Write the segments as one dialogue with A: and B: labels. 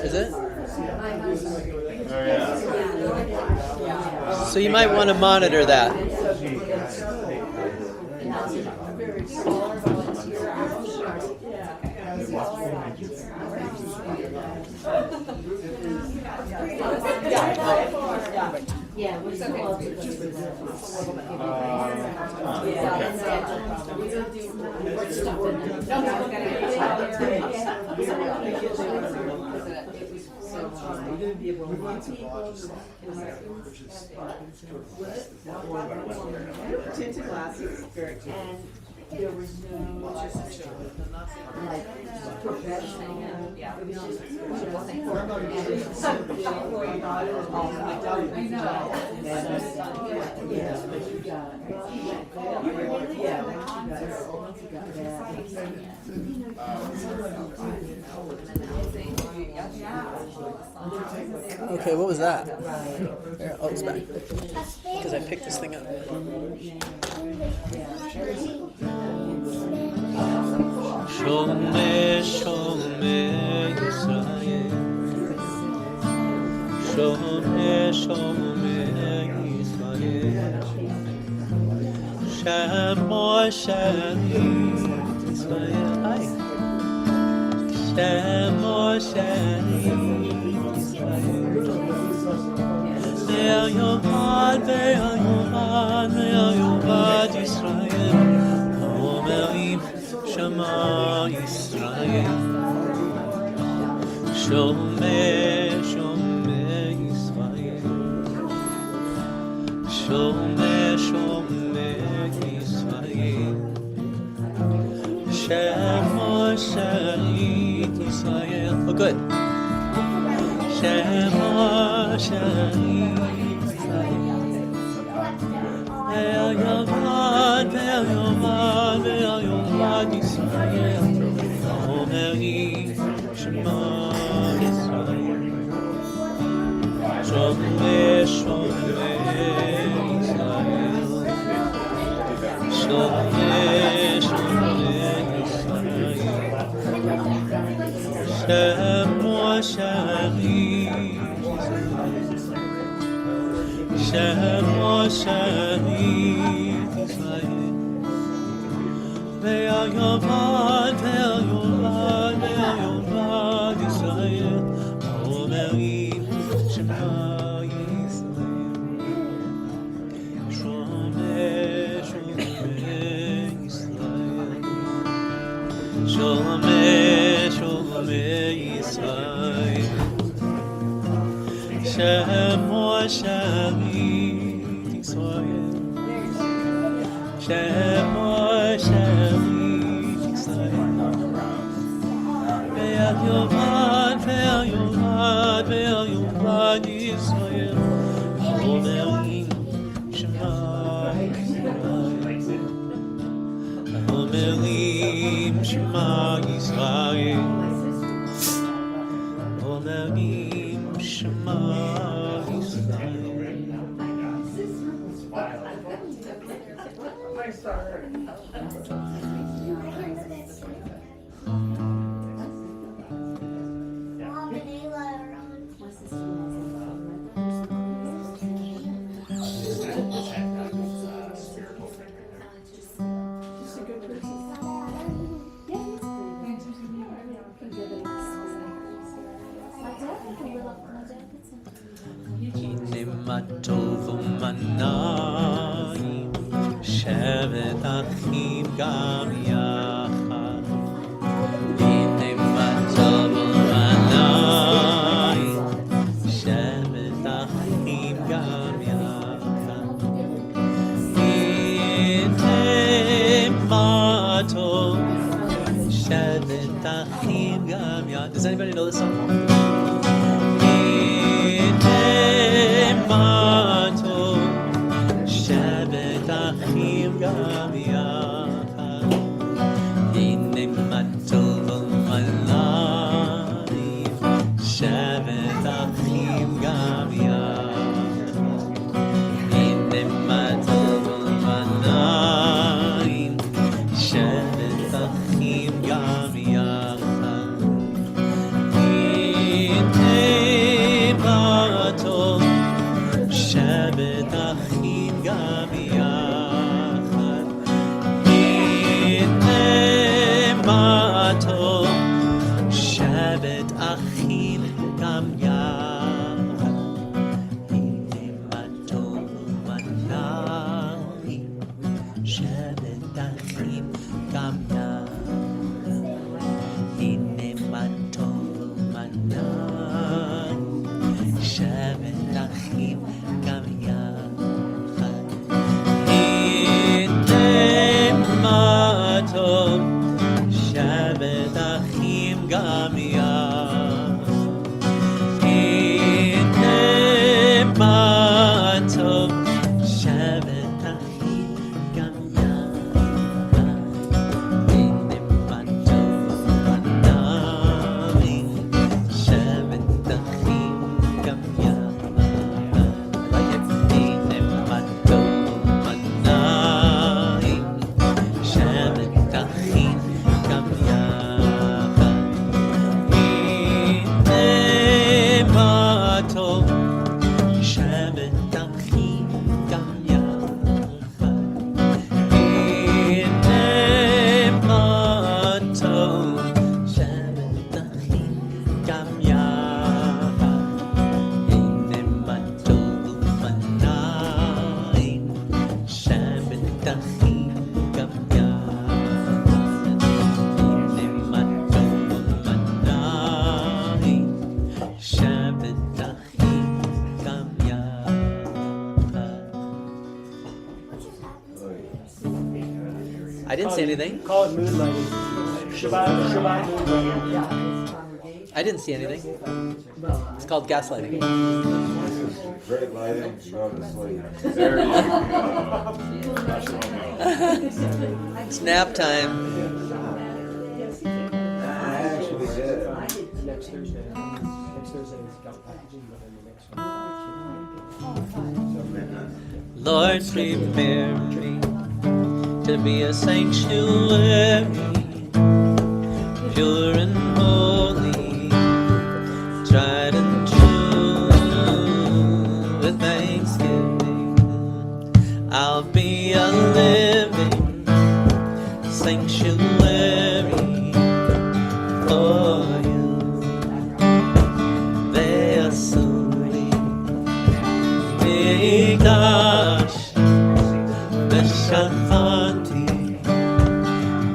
A: Is it? So you might want to monitor that.
B: Yeah, we're still all
C: tinted glasses, very cute.
B: And there was no like professional. Yeah.
C: I know.
A: Okay, what was that? There, oh, it's back. Because I picked this thing up. Shomeh, Shomeh, Yisrael. Shomeh, Shomeh, Yisrael. Shemo, Shemit, Yisrael. Hi. Shemo, Shemit, Yisrael. Ve'al Yomad, Ve'al Yomad, Ve'al Yomad, Yisrael. Omerim Shema Yisrael. Shomeh, Shomeh Yisrael. Shomeh, Shomeh Yisrael. Shemo, Shemit Yisrael. Oh, good. Shemo, Shemit Yisrael. Ve'al Yomad, Ve'al Yomad, Ve'al Yomad Yisrael. Omerim Shema Yisrael. Shomeh, Shomeh Yisrael. Shomeh, Shomeh Yisrael. Shemo, Shemit Shemo, Shemit Yisrael. Ve'al Yomad, Ve'al Yomad, Ve'al Yomad Yisrael. Omerim Shema Yisrael. Shomeh, Shomeh Yisrael. Shomeh, Shomeh Yisrael. Shemo, Shemit Yisrael. Shemo, Shemit Yisrael. Ve'al Yomad, Ve'al Yomad, Ve'al Yomad Yisrael. Omerim Shema Yisrael. Omerim Shema Yisrael. Omerim Shema Yisrael. Hine ma tov u'manayim, shevet achim gam yachad. Hine ma tov u'manayim, shevet achim gam yachad. Hine ma tov, shevet achim gam yachad. Does anybody know this song? Shabbat achim gam yachad. Hine ma tov u'manayim. Shabbat achim gam yachad. Hine ma tov u'manayim. Shabbat achim gam yachad. שבת אחים גם יחד, הנה מה טוב ומה נעים, שבת אחים גם יחד, הנה מה טוב ומה נעים, שבת אחים גם יחד, הנה מה טוב, שבת אחים גם יחד, הנה מה טוב, שבת אחים גם יחד, הנה מה טוב ומה נעים, שבת אחים גם יחד, הנה מה טוב ומה נעים, שבת אחים גם יחד, הנה מה טוב, שבת אחים גם יחד, הנה מה טוב, שבת אחים גם יחד, הנה מה טוב ומה נעים, שבת אחים גם יחד, הנה מה טוב ומה נעים, שבת אחים גם יחד. I didn't say anything.
D: Call it moonlighting. Shabbat moonlighting.
A: I didn't see anything. It's called gaslighting.
E: Great lighting, love to sleep.
A: It's nap time.
E: I actually did.
D: Next Thursday. Next Thursday is got packaging, but then the next one.
A: Lord, prepare me to be a sanctuary, pure and holy, tried and true, with thanksgiving. I'll be a living sanctuary for you. Ve'asuri mikdash v'shafanti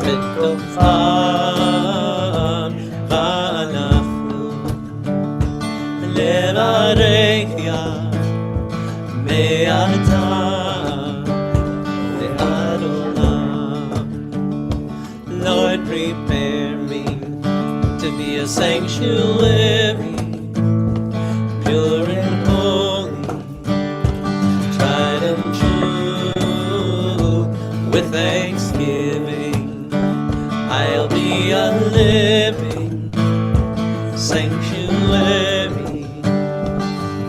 A: b'tofam v'anachnu levarech ya me'ata ve'ad olam. Lord, prepare me to be a sanctuary, pure and holy, tried and true, with thanksgiving. I'll be a living sanctuary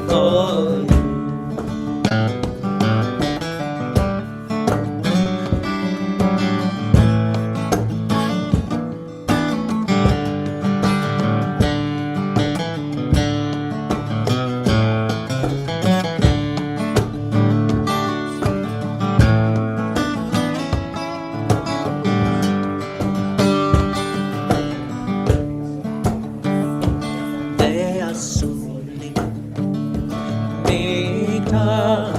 A: for you. Ve'asuri mikdash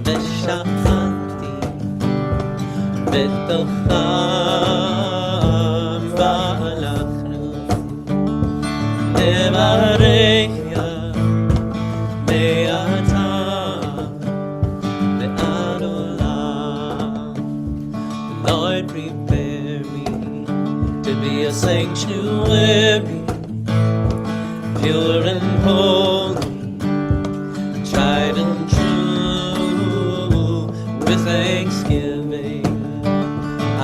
A: v'shafanti b'tofam v'alachnu levarech ya me'ata ve'ad olam. Lord, prepare me to be a sanctuary, pure and holy, tried and true, with thanksgiving.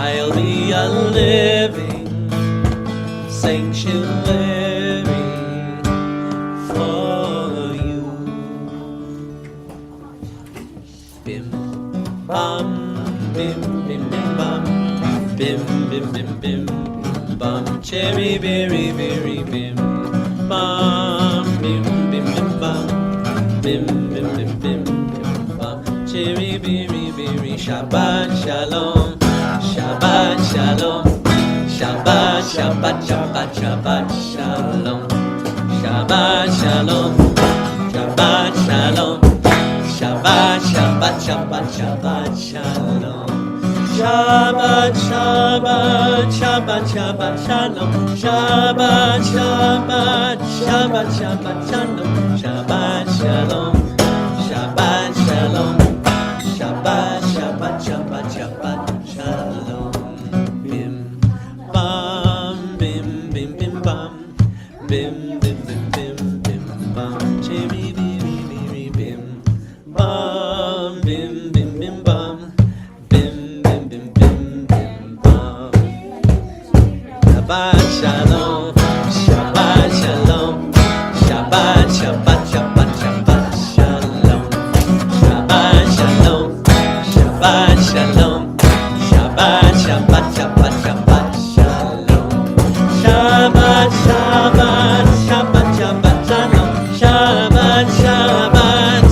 A: I'll be a living sanctuary for you. Bim bam, bim bim bim bam, bim bim bim bim bam, cherry berry berry bim bam, bim bim bim bam, bim bim bim bim bam, cherry berry berry. Shabbat shalom, Shabbat shalom, Shabbat Shabbat Shabbat Shabbat, Shabbat Shalom. Shabbat Shalom. Shabbat Shalom. Shabbat, Shabbat, Shabbat, Shabbat Shalom. Shabbat, Shabbat, Shabbat, Shabbat Shalom. Shabbat, Shabbat, Shabbat, Shabbat Shalom. Shabbat Shalom. Shabbat Shalom. Shabbat, Shabbat, Shabbat, Shabbat Shalom. Bim, bam, bim, bim, bim, bam. Bim, bim, bim, bim, bim, bam. Chiri, biri, biri, bim. Bam, bim, bim, bim, bam. Bim, bim, bim, bim, bim, bam. Shabbat Shalom. Shabbat Shalom. Shabbat, Shabbat, Shabbat, Shabbat Shalom. Shabbat Shalom. Shabbat Shalom. Shabbat, Shabbat, Shabbat, Shabbat Shalom. Shabbat, Shabbat, Shabbat, Shabbat Shalom. Shabbat, Shabbat,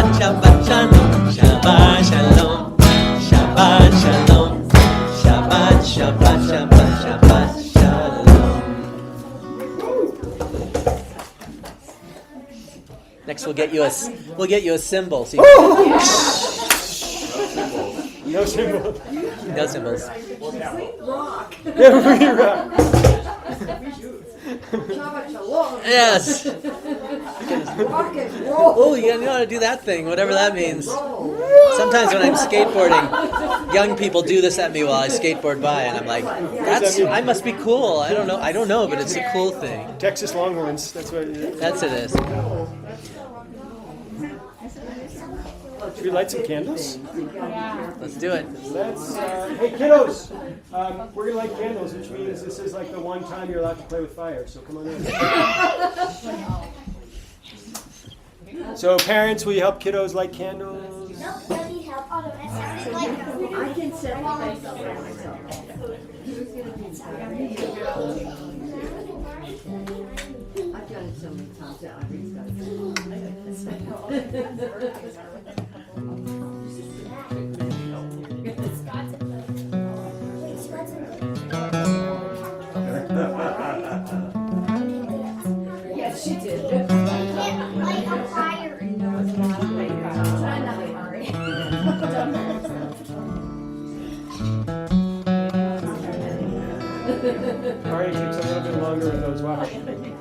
A: Shabbat, Shabbat Shalom. Shabbat Shalom. Shabbat Shalom. Shabbat, Shabbat, Shabbat, Shabbat Shalom. Next, we'll get you a cymbal. So
D: No symbol.
A: no cymbals.
B: Shabbat Shalom.
A: Yes.
B: Rock and roll.
A: Oh, you know how to do that thing, whatever that means. Sometimes when I'm skateboarding, young people do this at me while I skateboard by, and I'm like, I must be cool. I don't know, but it's a cool thing.
D: Texas Longhorns. That's what it is.
A: That's it is.
D: Should we light some candles?
A: Let's do it.
D: Hey kiddos, we're gonna light candles, which means this is like the one time you're allowed to play with fire. So come on in. So parents, will you help kiddos light candles?
F: Nope, don't need help. I
B: can set myself by myself. I've done it so many times that I've Yes, she did.
F: can't light a fire.
B: Try not to hurry.
D: Alright, it takes a little bit longer with those. Watch.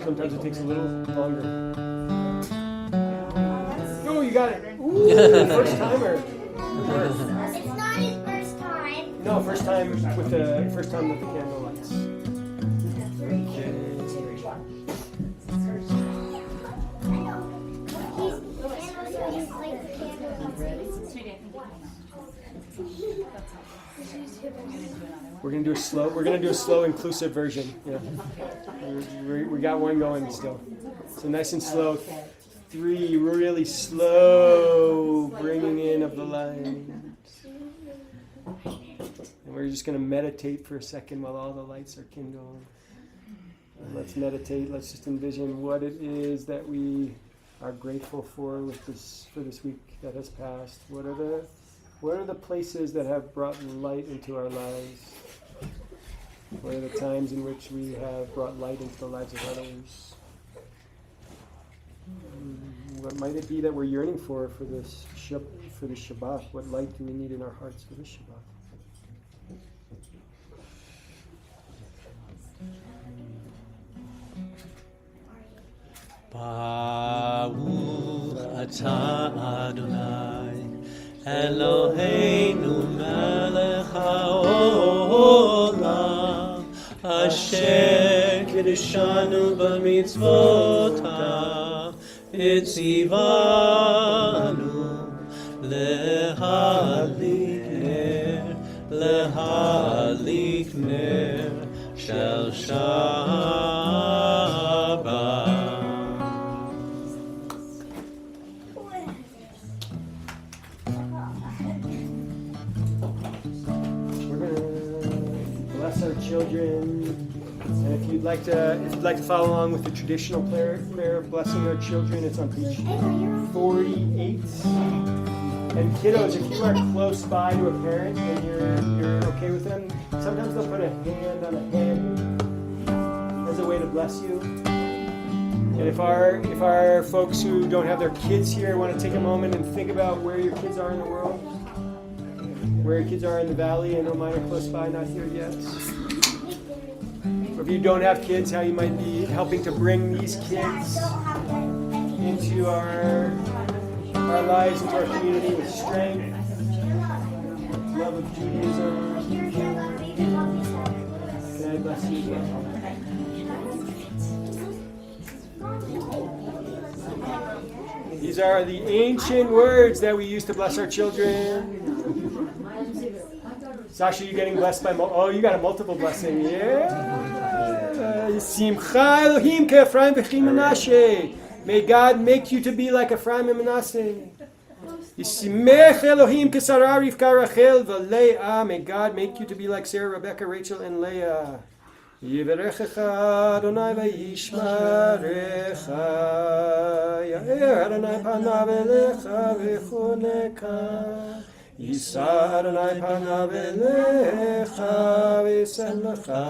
D: Sometimes it takes a little longer. Oh, you got it. Ooh, first timer.
F: It's not his first time.
D: No, first time with the candle lights. We're gonna do a slow, inclusive version. Yeah, we got one going still. So nice and slow. 3, really slow bringing in of the light. And we're just gonna meditate for a second while all the lights are kindled. Let's meditate. Let's just envision what it is that we are grateful for this week that has passed. What are the places that have brought light into our lives? What are the times in which we have brought light into the lives of others? What might it be that we're yearning for this Shabbat? What light do we need in our hearts for this Shabbat?
A: Baruch atah Adonai Eloheinu melech haolam asher kiddushanu b'mitzvotav etzivanu lehadlik ner shel Shabbat.
D: Children, and if you'd like to follow along with the traditional prayer of blessing our children, it's on page 48. And kiddos, if you are close by to a parent and you're okay with them, sometimes they'll put a hand on a head, and as a way to bless you. And if our folks who don't have their kids here want to take a moment and think about where your kids are in the world, where your kids are in the valley, and mine are close by, not here yet. Or if you don't have kids, how you might be helping to bring these kids into our lives, into our community with strength, love of Judaism. Can I bless you as well? These are the ancient words that we use to bless our children. Sasha, you getting blessed by you got a multiple blessing. Yeah. Simcha Elohim ke'Ephraim v'chi Menashe. May God make you to be like Ephraim and Manasseh. Yisimech Elohim ke'Sarah Rivka Rachel v'Leah. May God make you to be like Sarah, Rebecca, Rachel, and Leah. Yivarechecha Adonai v'yishmarecha. Ya'er Adonai panav elecha v'choneka. Yisa Adonai panav elecha v'yiseh lecha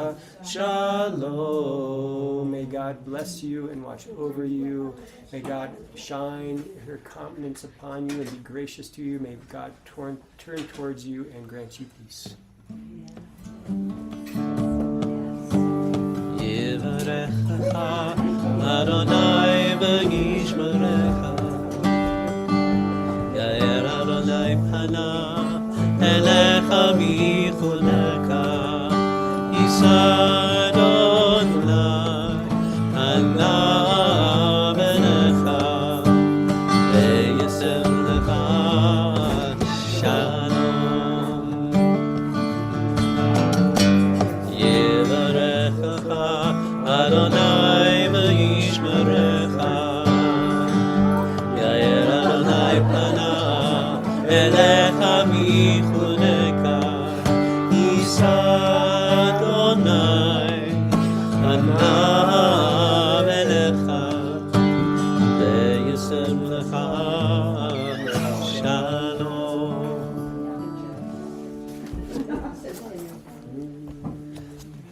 D: shalom. May God bless you and watch over you. May God shine her countenance upon you and be gracious to you. May God turn towards you and grant you peace.
A: Yivarechecha Adonai v'yishmarecha. Ya'er Adonai panav elecha v'choneka. Yisa Adonai panav elecha v'yasem lecha shalom. Yivarechecha Adonai v'yishmarecha. Ya'er Adonai panav elecha v'choneka. Yisa Adonai panav elecha v'yasem lecha shalom.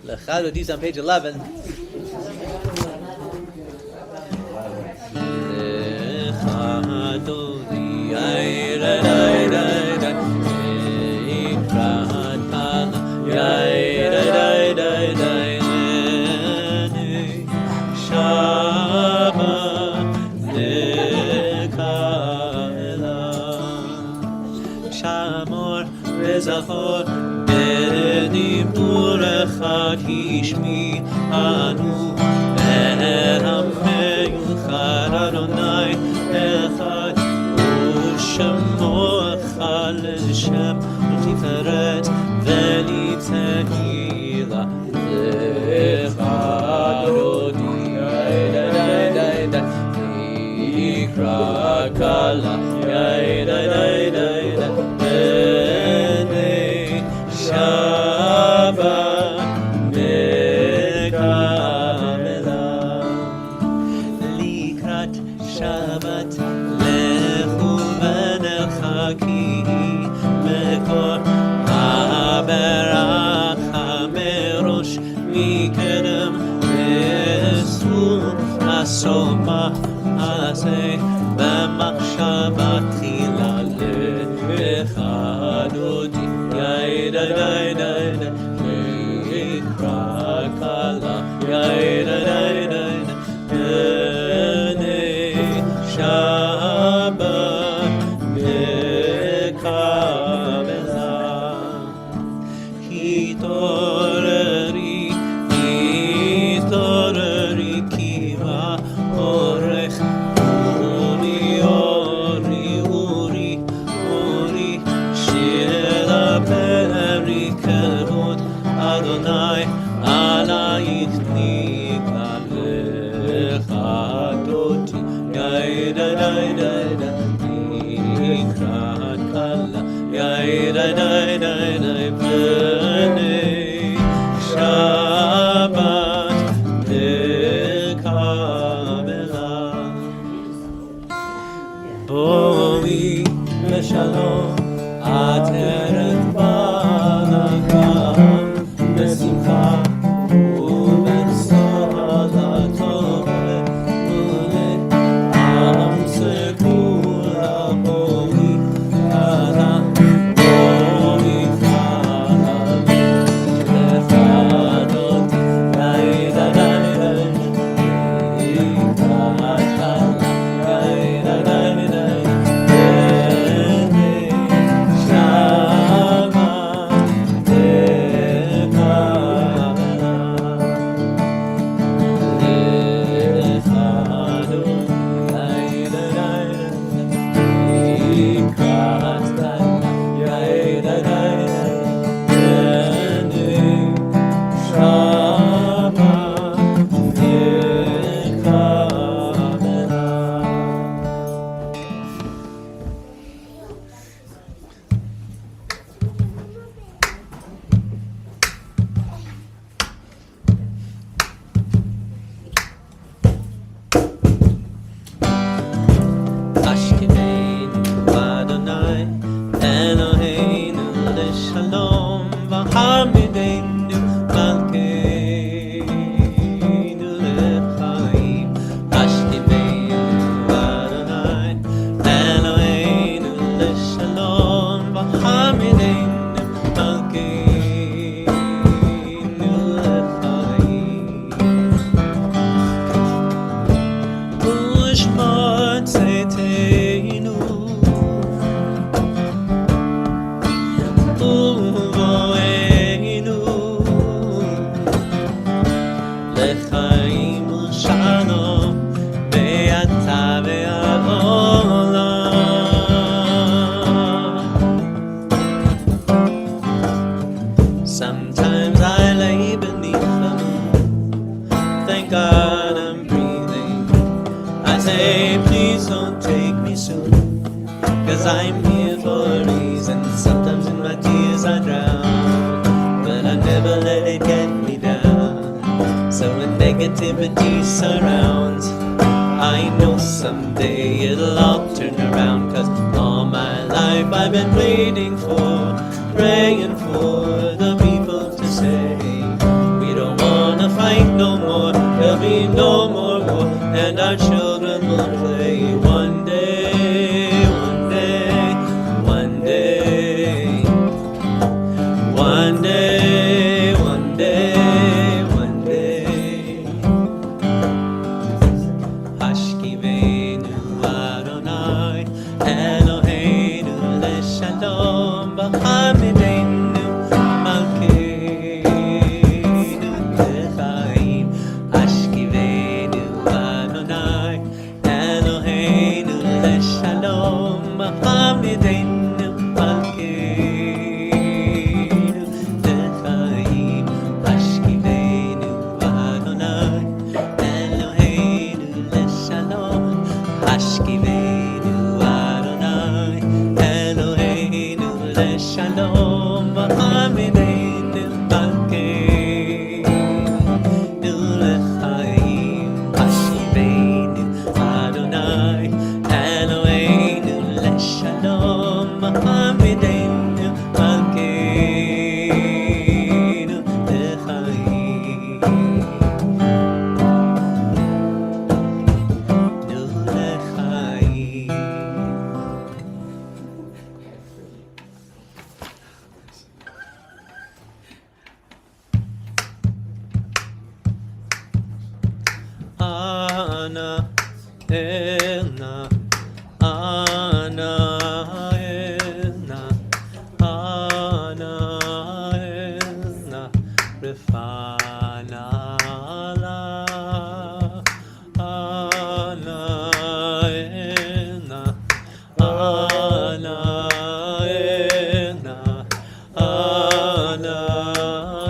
A: Lecha Lodis on page 11. Shamor vezachor b'dibur echad hishmi anu ve'eramei uchad Adonai echad u'shemo echad l'shem u'tiferet ve'litehila echad odi yikra kala Shabbat mekamela likrat Shabbat lechu v'nechaki mekor haberacha merosh mikedem v'esu asoma aseh b'machshavat tchila lecha dodi Shabbat mekamela hitoreri kiva orech uri shela beri kevod Adonai alayich nikalecha doti nikrat kala b'nei Shabbat mekamela boi leshalom ateret balagam besimcha u'bensoha Say, please don't take me soon, 'cause I'm here for a reason. Sometimes in my tears I drown, but I never let it get me down. So when negativity surrounds, I know someday it'll all turn around. 'Cause all my life I've been waiting for, praying for the people to say, we don't wanna fight no more, there'll be no more war, and our children will play one day, one day, one day, one day, one day, one day. Hashkivenu Adonai, Eloheinu leShalom, B'Hamidenu Malkeinu Techaim. Hashkivenu Adonai, Eloheinu leShalom, B'Hamidenu Malkeinu Techaim. Hashkivenu Adonai, Eloheinu leShalom. Hashkivenu Adonai, Eloheinu leShalom. B'Hamidenu Malkeinu leChaim. Hashkivenu Adonai, Eloheinu leShalom. B'Hamidenu Malkeinu leChaim. Ana Elna, Ana Elna, Ana Elna, Refana la, Ana Elna, Ana Elna, Ana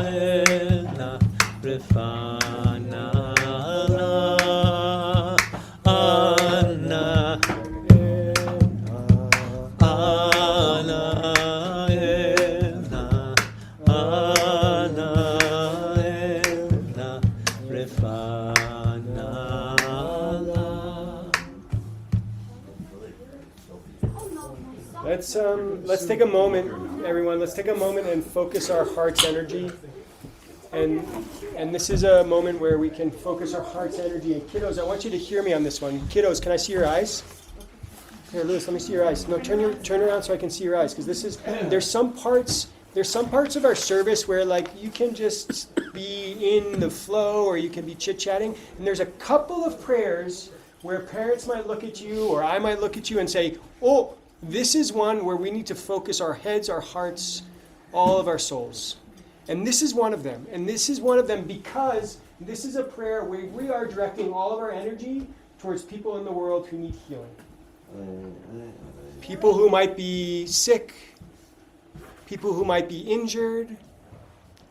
A: Elna, Refana la, Ana Ana Elna, Ana Elna, Refana la.
D: Let's take a moment, everyone. Let's take a moment and focus our heart's energy. And this is a moment where we can focus our heart's energy. And kiddos, I want you to hear me on this one. Kiddos, can I see your eyes? Here, Lewis, let me see your eyes. No, turn around so I can see your eyes. Because there's some parts of our service where like you can just be in the flow or you can be chit-chatting. And there's a couple of prayers where parents might look at you or I might look at you and say, oh, this is one where we need to focus our heads, our hearts, all of our souls. And this is one of them. And this is one of them because this is a prayer where we are directing all of our energy towards people in the world who need healing. People who might be sick, people who might be injured.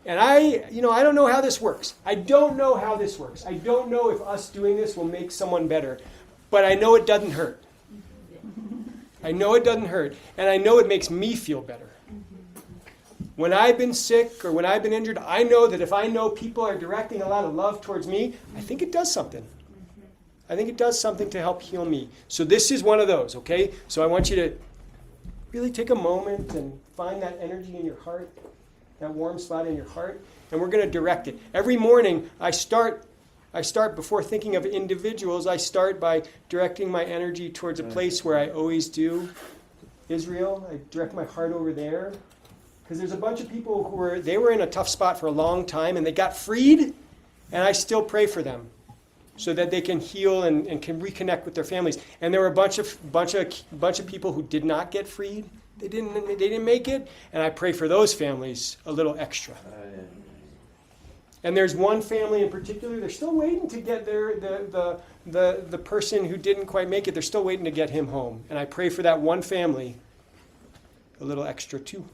D: And I don't know how this works. I don't know how this works. I don't know if us doing this will make someone better. But I know it doesn't hurt. I know it doesn't hurt. And I know it makes me feel better. When I've been sick or when I've been injured, I know that if I know people are directing a lot of love towards me, I think it does something. I think it does something to help heal me. So this is one of those, okay? So I want you to really take a moment and find that energy in your heart, that warm spot in your heart, and we're going to direct it. Every morning I start before thinking of individuals, I start by directing my energy towards a place where I always do. Israel, I direct my heart over there. Because there's a bunch of people who were in a tough spot for a long time and they got freed, and I still pray for them so that they can heal and can reconnect with their families. And there were a bunch of people who did not get freed. They didn't make it, and I pray for those families a little extra. And there's one family in particular, they're still waiting to get the person who didn't quite make it, they're still waiting to get him home. And I pray for that one family a little extra too.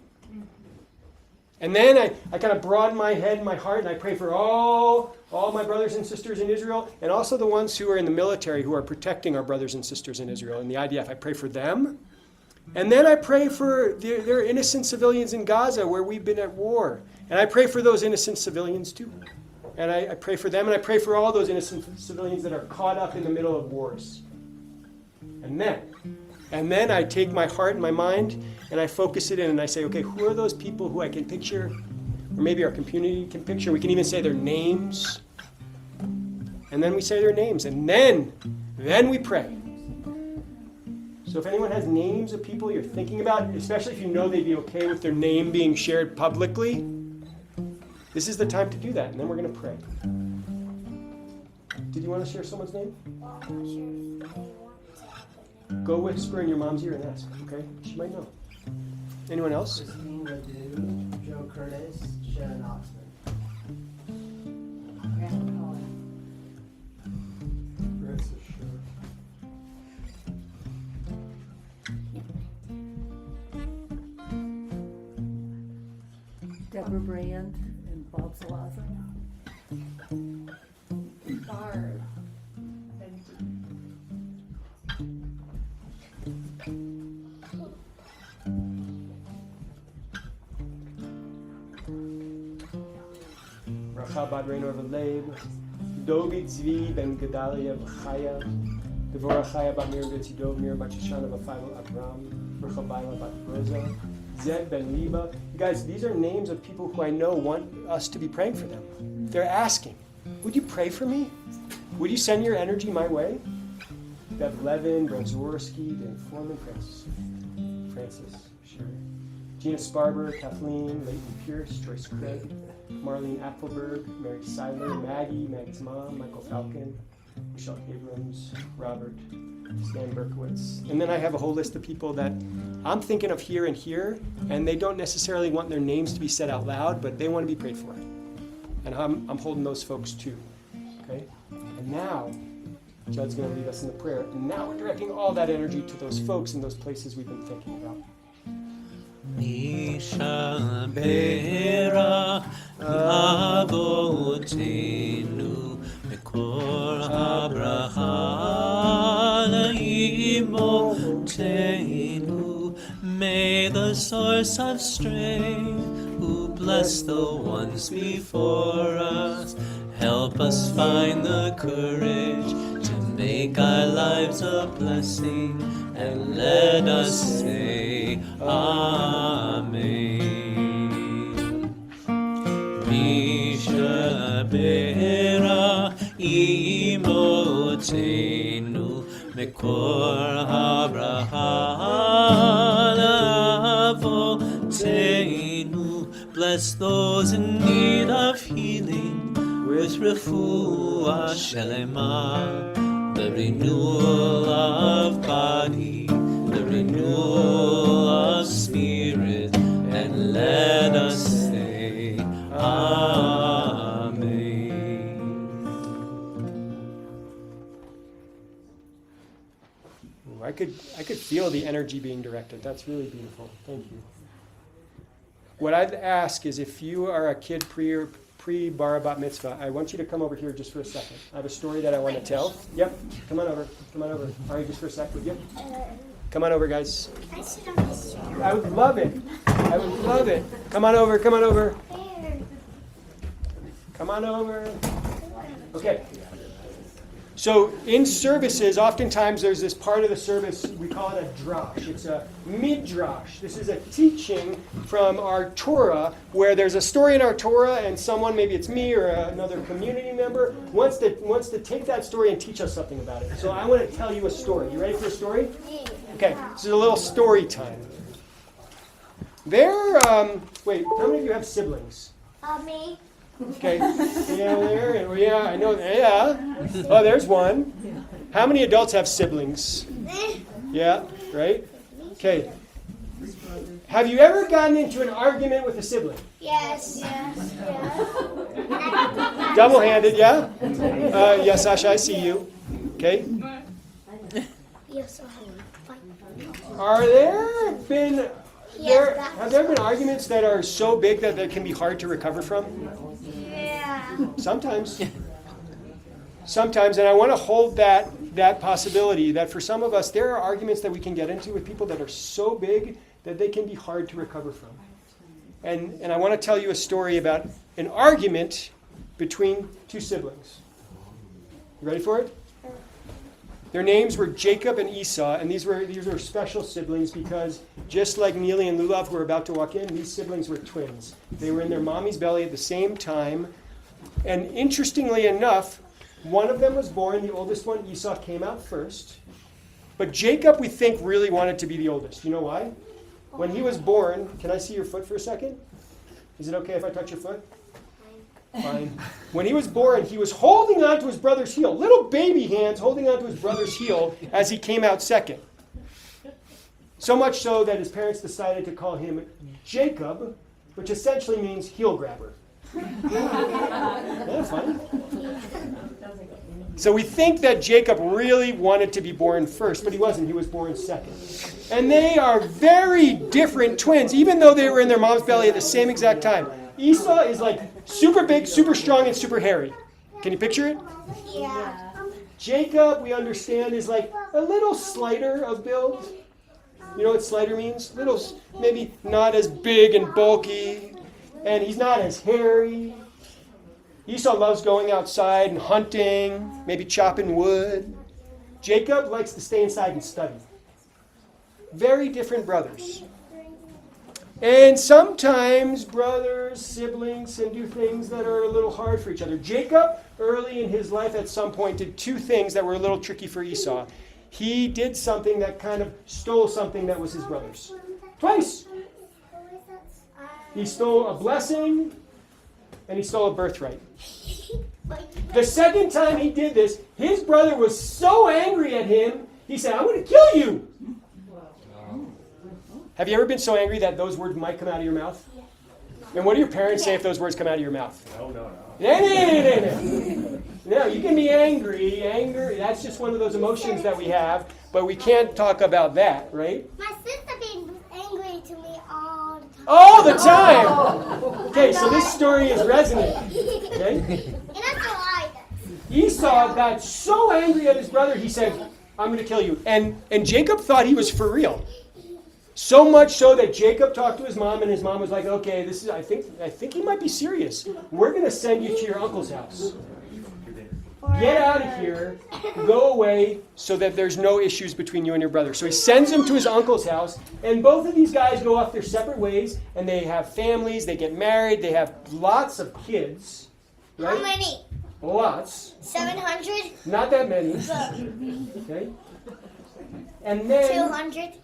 D: And then I kind of broaden my head and my heart, and I pray for all my brothers and sisters in Israel, and also the ones who are in the military who are protecting our brothers and sisters in Israel. In the IDF, I pray for them. And then I pray for their innocent civilians in Gaza where we've been at war. And I pray for those innocent civilians too. And I pray for them, and I pray for all those innocent civilians that are caught up in the middle of wars. And then I take my heart and my mind, and I focus it in, and I say, okay, who are those people who I can picture, or maybe our community can picture? We can even say their names. And then we say their names, and then we pray. So if anyone has names of people you're thinking about, especially if you know they'd be okay with their name being shared publicly, this is the time to do that, and then we're going to pray. Did you want to share someone's name? Go whisper in your mom's ear and ask, okay? She might know. Anyone else?
G: Christine Ledoux, Joe Curtis, Sharon Oxman.
C: Deborah Brand and Bob Salaza.
B: Barb.
D: Racha Bad Reino Velev, David Zvi Ben Gedalia B'chaya, Devorah Chaya Bat Mir Betzidov Mir Bat Shoshana B'Faivel Abram, Racha Baila Bat Rosa, Zed Ben Liba. You guys, these are names of people who I know want us to be praying for them. They're asking, would you pray for me? Would you send your energy my way? Bev Levin, Brent Zworsky, Dan Foreman, Francis, sure. Gina Sparber, Kathleen, Leighton Pierce, Joyce Craig, Marlene Appleberg, Mary Seiler, Maggie's mom, Michael Falcon, Michelle Abrams, Robert, Stan Berkowitz. And then I have a whole list of people that I'm thinking of here and here, and they don't necessarily want their names to be said out loud, but they want to be prayed for. And I'm holding those folks too. Okay? And now, Judd's going to lead us in the prayer. And now we're directing all that energy to those folks in those places we've been thinking about.
A: Misha Bera Avotenu Mekor Abraham Imotenu. May the source of strength, who bless the ones before us, help us find the courage to make our lives a blessing, and let us say Amen. Misha Bera Imotenu Mekor Abraham Avotenu. Bless those in need of healing with refuah shelema, the renewal of body, the renewal of spirit, and let us say Amen.
D: Ooh, I could feel the energy being directed. That's really beautiful. Thank you. What I'd ask is, if you are a kid pre-bar bat mitzvah, I want you to come over here just for a second. I have a story that I want to tell. Yep, come on over. Ari, just for a sec, would you? Come on over, guys.
F: Can I sit on this chair?
D: I would love it. Come on over.
F: There.
D: Come on over. Okay. So in services, oftentimes there's this part of the service, we call it a drash. It's a midrash. This is a teaching from our Torah, where there's a story in our Torah, and someone, maybe it's me or another community member, wants to take that story and teach us something about it. So I want to tell you a story. You ready for a story? Okay, this is a little story time. Wait, how many of you have siblings?
F: Me.
D: Okay, yeah, I know, yeah. Oh, there's one. How many adults have siblings? Yeah, right? Okay. Have you ever gotten into an argument with a sibling?
F: Yes.
D: Double-handed, yeah? Yes, Sasha, I see you. Okay.
F: Yes,
D: Are there been Have there been arguments that are so big that they can be hard to recover from?
F: Yeah.
D: Sometimes. Sometimes, and I want to hold that possibility that for some of us, there are arguments that we can get into with people that are so big that they can be hard to recover from. And I want to tell you a story about an argument between two siblings. You ready for it? Their names were Jacob and Esau, and these were special siblings because just like Neely and Lulav, who are about to walk in, these siblings were twins. They were in their mommy's belly at the same time. And interestingly enough, one of them was born, the oldest one, Esau, came out first. But Jacob, we think, really wanted to be the oldest. You know why? When he was born, can I see your foot for a second? Is it okay if I touch your foot? Fine. When he was born, he was holding on to his brother's heel, little baby hands holding on to his brother's heel as he came out second. So much so that his parents decided to call him Jacob, which essentially means heel grabber. Yeah, fine. So we think that Jacob really wanted to be born first, but he wasn't. He was born second. And they are very different twins, even though they were in their mom's belly at the same exact time. Esau is like super big, super strong, and super hairy. Can you picture it?
F: Yeah.
D: Jacob, we understand, is like a little slighter of build. You know what slighter means? Little, maybe not as big and bulky, and he's not as hairy. Esau loves going outside and hunting, maybe chopping wood. Jacob likes to stay inside and study. Very different brothers. And sometimes brothers, siblings, can do things that are a little hard for each other. Jacob, early in his life at some point, did two things that were a little tricky for Esau. He did something that kind of stole something that was his brother's. Twice. He stole a blessing and he stole a birthright. The second time he did this, his brother was so angry at him, he said, "I'm going to kill you." Have you ever been so angry that those words might come out of your mouth? And what do your parents say if those words come out of your mouth? No. No, you can be angry. Anger, that's just one of those emotions that we have, but we can't talk about that, right?
F: My sister being angry to me all the time.
D: All the time! Okay, so this story is resonant. Okay?
F: And that's a lie.
D: Esau got so angry at his brother, he said, "I'm going to kill you." And Jacob thought he was for real. So much so that Jacob talked to his mom, and his mom was like, "Okay, this is. I think he might be serious. We're going to send you to your uncle's house. Get out of here, go away, so that there's no issues between you and your brother." So he sends him to his uncle's house, and both of these guys go off their separate ways, and they have families, they get married, they have lots of kids. Right?
F: How many?
D: Lots.
F: 700?
D: Not that many. Okay? And then...
F: 200?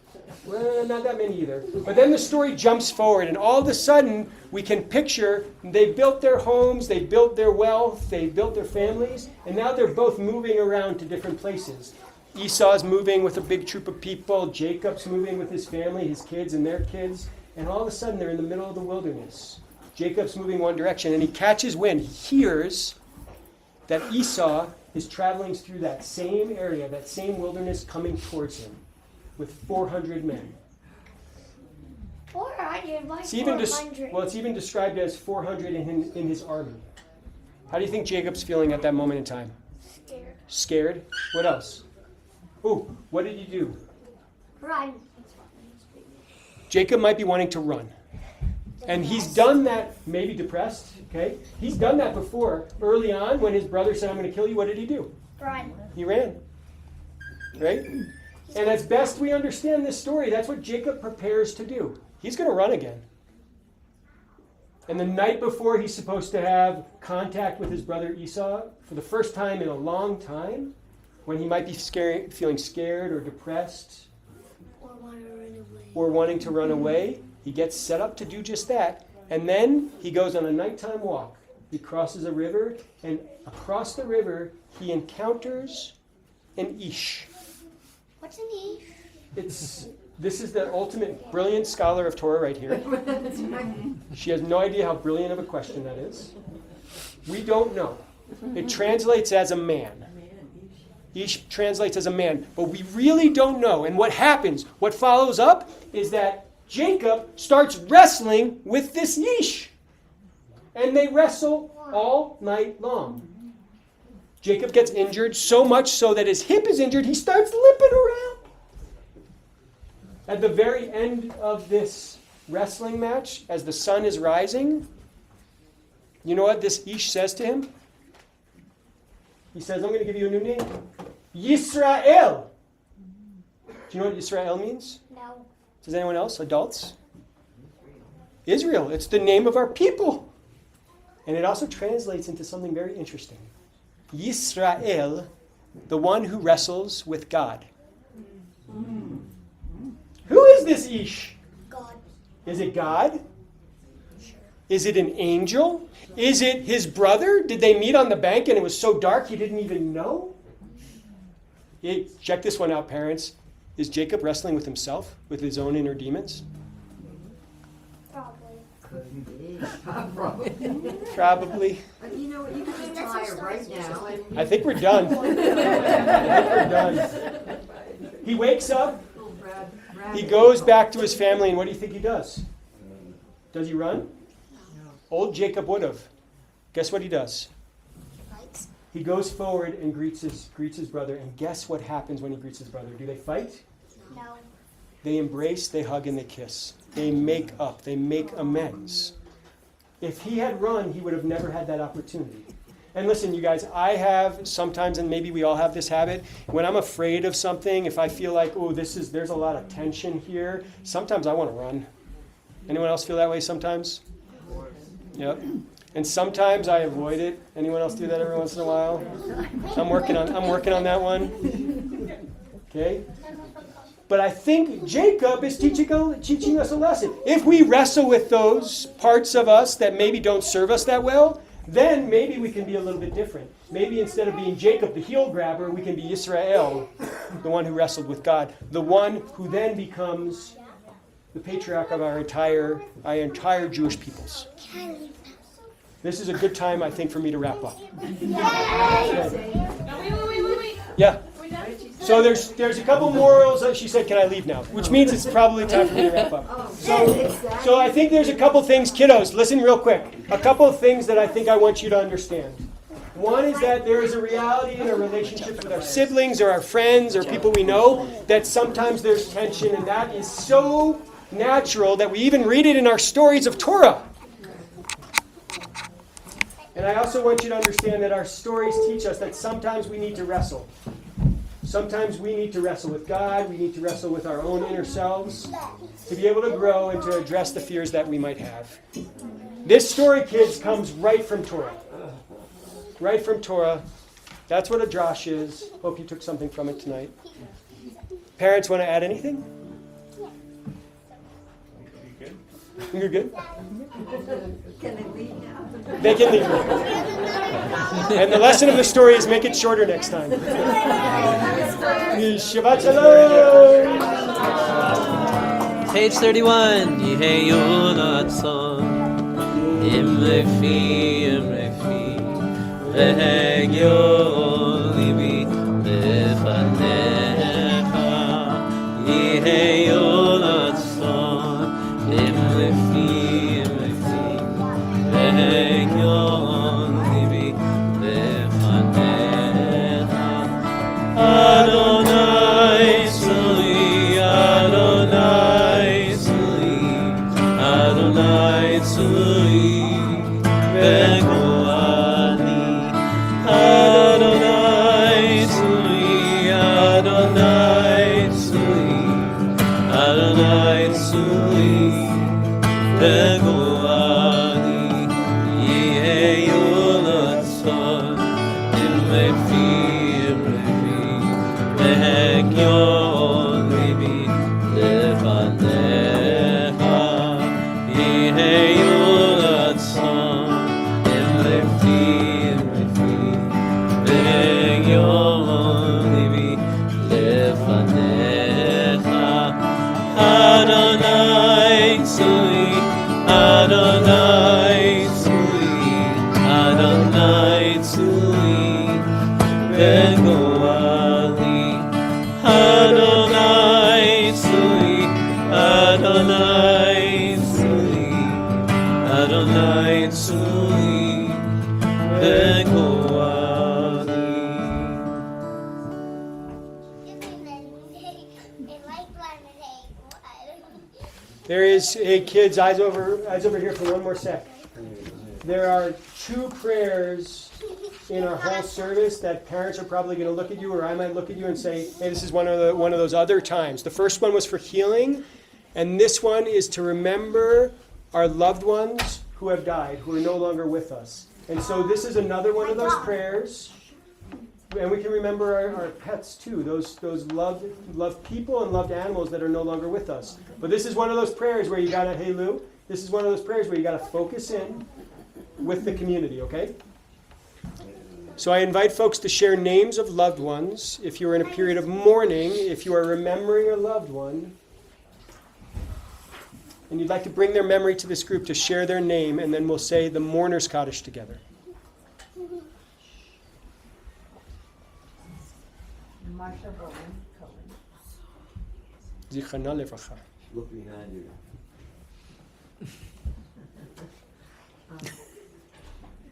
D: Well, not that many either. But then the story jumps forward, and all of a sudden, we can picture they built their homes, they built their wealth, they built their families, and now they're both moving around to different places. Esau's moving with a big troop of people, Jacob's moving with his family, his kids and their kids, and all of a sudden they're in the middle of the wilderness. Jacob's moving one direction, and he catches wind. He hears that Esau is traveling through that same area, that same wilderness, coming towards him with 400 men.
F: 400? Why
D: It's even,
F: 400?
D: it's even described as 400 in his army. How do you think Jacob's feeling at that moment in time?
F: Scared.
D: Scared? What else? Ooh, what did he do?
F: Run.
D: Jacob might be wanting to run. And he's done that, maybe depressed, okay? He's done that before. Early on, when his brother said, "I'm going to kill you," what did he do?
F: Run.
D: He ran. Right? And as best we understand this story, that's what Jacob prepares to do. He's going to run again. And the night before he's supposed to have contact with his brother Esau, for the first time in a long time, when he might be feeling scared or depressed
F: Or want to run away.
D: or wanting to run away, he gets set up to do just that. And then he goes on a nighttime walk. He crosses a river, and across the river, he encounters an Ish.
F: What's an Eve?
D: This is the ultimate brilliant scholar of Torah right here. She has no idea how brilliant of a question that is. We don't know. It translates as a man. Ish translates as a man, but we really don't know. And what happens, what follows up, is that Jacob starts wrestling with this Ish. And they wrestle all night long. Jacob gets injured, so much so that his hip is injured, he starts limping around. At the very end of this wrestling match, as the sun is rising, you know what this Ish says to him? He says, I'm going to give you a new name. Yisrael. Do you know what Yisrael means?
F: No.
D: Does anyone else? Adults? Israel. It's the name of our people. And it also translates into something very interesting. Yisrael, the one who wrestles with God. Who is this Ish?
F: God.
D: Is it God? Is it an angel? Is it his brother? Did they meet on the bank and it was so dark he didn't even know? Hey, check this one out, parents. Is Jacob wrestling with himself, with his own inner demons?
F: Probably.
D: Probably.
B: But you know what, you can retire right now.
D: I think we're done. I think we're done. He wakes up. He goes back to his family, and what do you think he does? Does he run? Old Jacob would have. Guess what he does?
F: Fights.
D: He goes forward and greets his brother, and guess what happens when he greets his brother? Do they fight?
F: No.
D: They embrace, they hug, and they kiss. They make up. They make amends. If he had run, he would have never had that opportunity. And listen, you guys, I have sometimes, and maybe we all have this habit, when I'm afraid of something, if I feel like, oh, there's a lot of tension here, sometimes I want to run. Anyone else feel that way sometimes? Yep. And sometimes I avoid it. Anyone else do that every once in a while? I'm working on that one. Okay? But I think Jacob is teaching us a lesson. If we wrestle with those parts of us that maybe don't serve us that well, then maybe we can be a little bit different. Maybe instead of being Jacob, the heel grabber, we can be Yisrael, the one who wrestled with God, the one who then becomes the patriarch of our entire Jewish peoples. This is a good time, I think, for me to wrap up. Yeah. So there's a couple morals. She said, "Can I leave now?" Which means it's probably time for me to wrap up. So I think there's a couple things, kiddos. Listen real quick. A couple of things that I think I want you to understand. One is that there is a reality in our relationships with our siblings or our friends or people we know that sometimes there's tension, and that is so natural that we even read it in our stories of Torah. And I also want you to understand that our stories teach us that sometimes we need to wrestle. Sometimes we need to wrestle with God. We need to wrestle with our own inner selves to be able to grow and to address the fears that we might have. This story, kids, comes right from Torah. Right from Torah. That's what a drash is. Hope you took something from it tonight. Parents, want to add anything? You're good?
B: Can they leave now?
D: They can leave now. And the lesson of the story is make it shorter next time. Shabbat shalom!
A: Page 31. Yehei Yonatzon Imrefi Vehegyo Libi Lefanecha Yehei Yonatzon Imrefi Vehegyo Libi Lefanecha Adonai Tzli, Adonai Tzli, Adonai Tzli, Begoani. Adonai Tzli, Adonai Tzli, Adonai Tzli, Begoani. Yehei Yonatzon, Imrefi. Vehegyon libi lefanecha Yehei Yonatzon Imrefi Vehegyon libi lefanecha Adonai Tzli, Adonai Tzli, Adonai Tzli Begoani.
D: There is, hey kids, eyes over here for one more sec. There are 2 prayers in our whole service that parents are probably going to look at you, or I might look at you and say, hey, this is one of those other times. The first one was for healing, and this one is to remember our loved ones who have died, who are no longer with us. And so this is another one of those prayers. And we can remember our pets too, those loved people and loved animals that are no longer with us. But this is one of those prayers where you gotta, hey Lou, this is one of those prayers where you gotta focus in with the community, okay? So I invite folks to share names of loved ones. If you're in a period of mourning, if you are remembering a loved one, and you'd like to bring their memory to this group to share their name, and then we'll say the mourner's Kaddish together.
B: Marsha Bowen Cohen.
D: Zichana levracha.
E: Look behind you.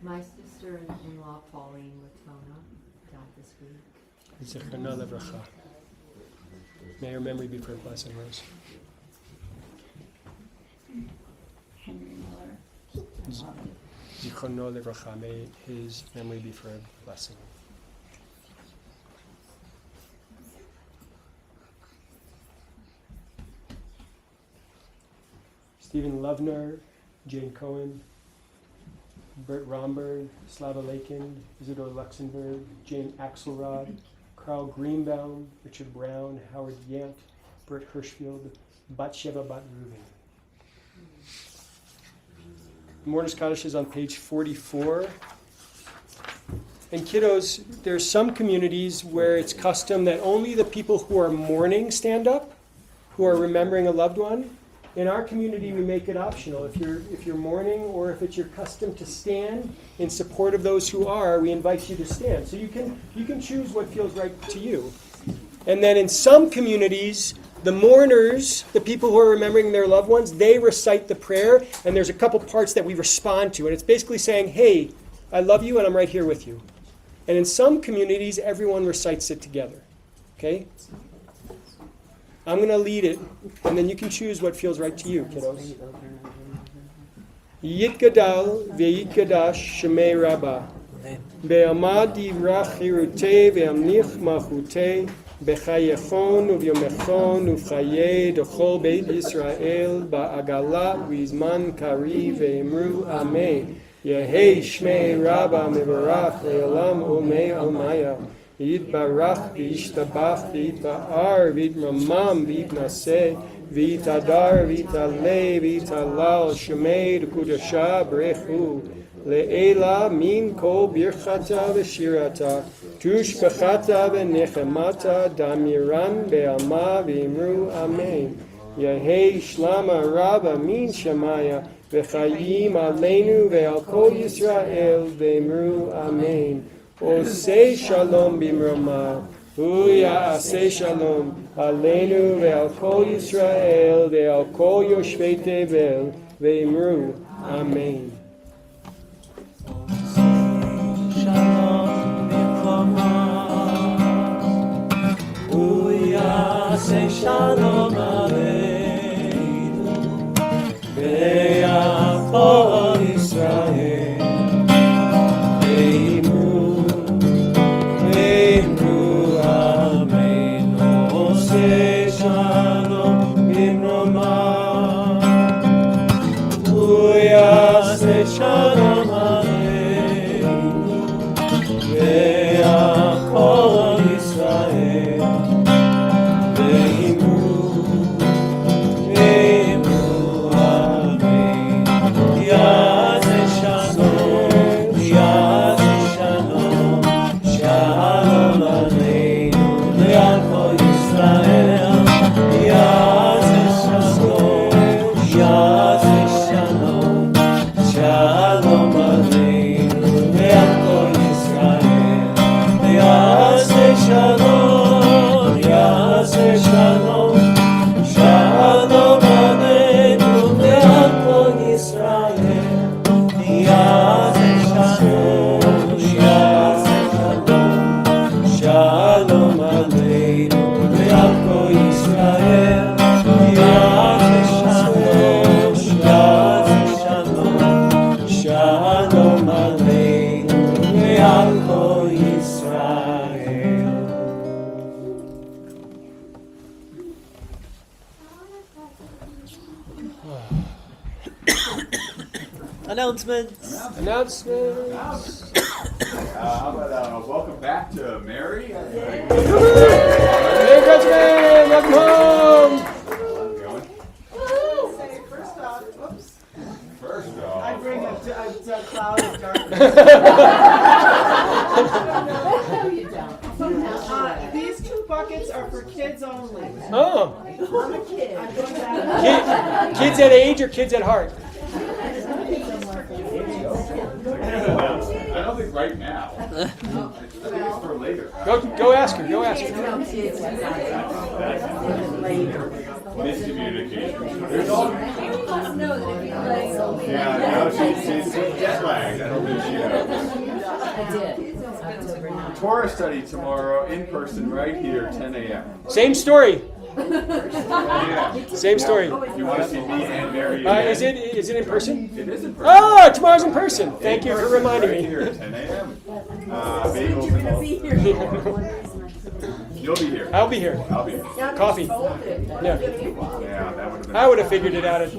B: My sister-in-law Pauline Latona died this week.
D: Zichana levracha. May her memory be for a blessing, Rose.
C: Henry Miller.
D: Zichana levracha. May his memory be for a blessing. Stephen Lovner, Jane Cohen, Bert Romberg, Slava Lakin, Isidore Luxemburg, Jane Axelrod, Carl Greenbaum, Richard Brown, Howard Yant, Bert Hirschfield, Batsheva Bat Rubin. Mourner's Kaddish is on page 44. And kiddos, there's some communities where it's custom that only the people who are mourning stand up, who are remembering a loved one. In our community, we make it optional. If you're mourning, or if it's your custom to stand in support of those who are, we invite you to stand. So you can choose what feels right to you. And then in some communities, the mourners, the people who are remembering their loved ones, they recite the prayer, and there's a couple parts that we respond to. And it's basically saying, hey, I love you and I'm right here with you. And in some communities, everyone recites it together. Okay? I'm going to lead it, and then you can choose what feels right to you, kiddos. Yitgadal ve'yitgadash shemei Rabbah. Be'amad yivrach chirutei ve'amnich malchutei. B'chayechon uvyomechon uvchaye d'chol beit Yisrael ba'agala u'izman kari ve'imru amei. Yehei shmei Rabbah mevarach le'olam umei almaya. Yitbarach v'yishtabach v'yitba'ar v'yitramam v'yitnaseh v'yitadar v'yitaleh v'yitalal shemei d'kudasha b'rechu le'ela min kol birchata v'shirata tushbechata v'nechemata damiran be'alma v'imru amen. Yehei shlama Rabbah min shemaya v'chayim aleinu ve'al kol Yisrael v'imru amen. Osei shalom bimrama, huya asei shalom, aleinu ve'al kol Yisrael, ve'al kol yoshvei tevel, ve'imru, amen.
A: Shalom bimrama, huya asei shalom aleinu, ve'al kol Yisrael. Shalom Aleinu ve'akol Yisrael ve'imru Announcements.
D: Announcements.
H: How about welcome back to Mary?
D: Merry Christmas! Welcome home!
H: Going?
G: First off, whoops,
H: First
G: I
H: off,
G: bring a cloud of darkness. These 2 buckets are for kids only.
D: Oh,
G: I'm a kid. I'm going back.
D: kids at age or kids at heart?
H: I don't think right now. I think it's for later.
D: Go ask her. Go ask her.
H: Miscommunication. There's all. Yeah, no, she's jet lagged. I don't think she knows. Torah study tomorrow in person right here, 10 a.m.
D: Same story.
H: Yeah.
D: Same story.
H: If you want to see me and Mary,
D: Is it in person?
H: It is in person.
D: Oh, tomorrow's in person. Thank you for reminding
H: Right
D: me.
H: here at 10 a.m. Bagels and all. You'll be here.
D: I'll be here.
H: I'll be here.
D: Coffee. Yeah.
H: Yeah, that would have been.
D: I would have figured it out at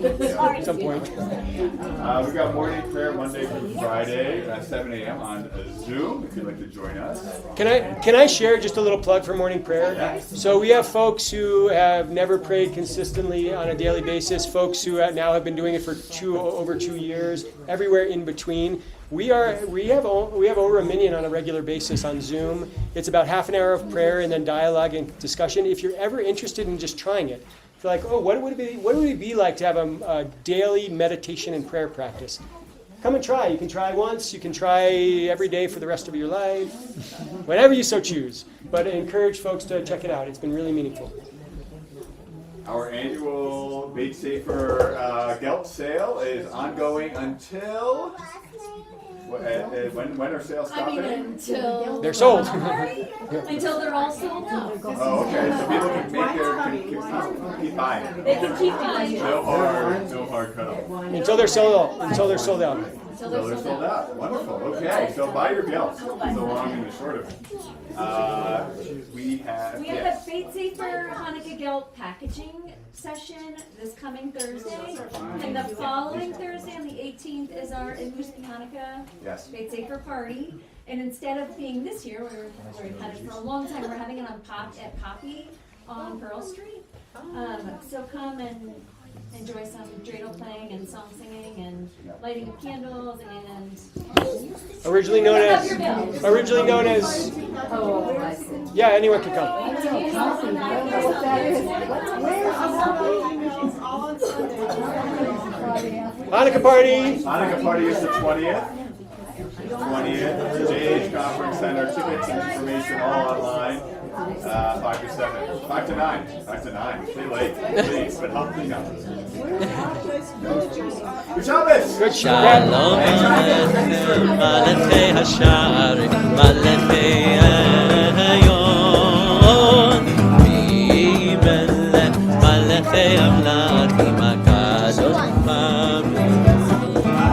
D: some point.
H: We've got morning prayer Monday through Friday at 7 a.m. on Zoom. If you'd like to join us.
D: Can I share just a little plug for morning prayer?
H: Yeah.
D: So we have folks who have never prayed consistently on a daily basis, folks who now have been doing it for over 2 years, everywhere in between. We have over 1 million on a regular basis on Zoom. It's about half an hour of prayer and then dialogue and discussion. If you're ever interested in just trying it, if you're like, oh, what would it be like to have a daily meditation and prayer practice? Come and try. You can try once. You can try every day for the rest of your life, whenever you so choose. But I encourage folks to check it out. It's been really meaningful.
H: Our annual Bait Safer Gelt sale is ongoing until. When are sales stopping?
C: Until
D: They're sold.
C: until they're all sold out.
H: Oh, okay. So people can keep buying.
C: They can keep buying
H: No hard cutoff.
D: Until they're sold out. Until they're sold out.
H: So they're sold out. Wonderful. Okay. So buy your Gelts. The long and the short of it. We have
C: a Bait Safer Hanukkah Gelt packaging session this coming Thursday, and the following Thursday on the 18th is our Ilushki Hanukkah Bait Safer party. And instead of being this year, we've had it for a long time, we're having it at Poppy on Pearl Street. So come and enjoy some dreidel playing and song singing and lighting of candles and
D: Originally known as. Yeah, anyone can come. Hanukkah party.
H: Hanukkah party is the 20th. 20th. JH Conference Center. Tickets and information all online. 5 to 7. 5 to 9. 5 to 9. Stay late, please, but help clean up. Good Shabbos!
D: Good
A: Shalom
D: Shabbat.
A: Malachei Hashar Malachei Ayon Bimele Malachei Amlakim HaKadosh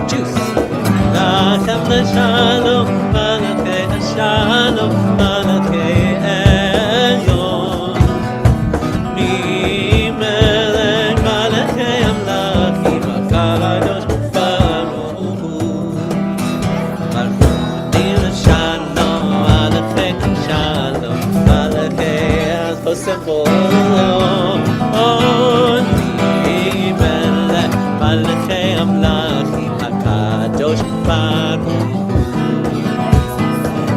A: Juice Lachem L'Shalom Malachei Hashalom Malachei Ayon Bimele Malachei Amlakim HaKadosh simple on Ibele Malachei Amlakim HaKadosh Baruch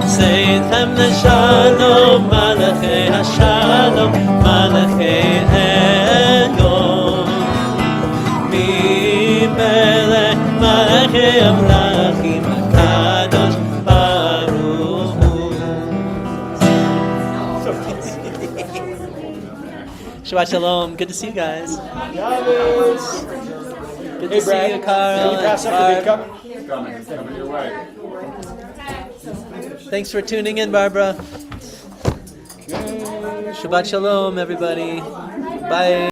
A: Seithem L'Shalom Malachei Hashalom Malachei Elyon Ibele Malachei Amlakim HaKadosh Shabbat Shalom. Good to see you guys.
D: Shabbos.
A: Good
D: Hey,
A: to
D: Brad.
A: see you, Carl.
D: Can you pass up the big cup?
H: Coming your way.
A: Thanks for tuning in, Barbara. Shabbat Shalom, everybody. Bye.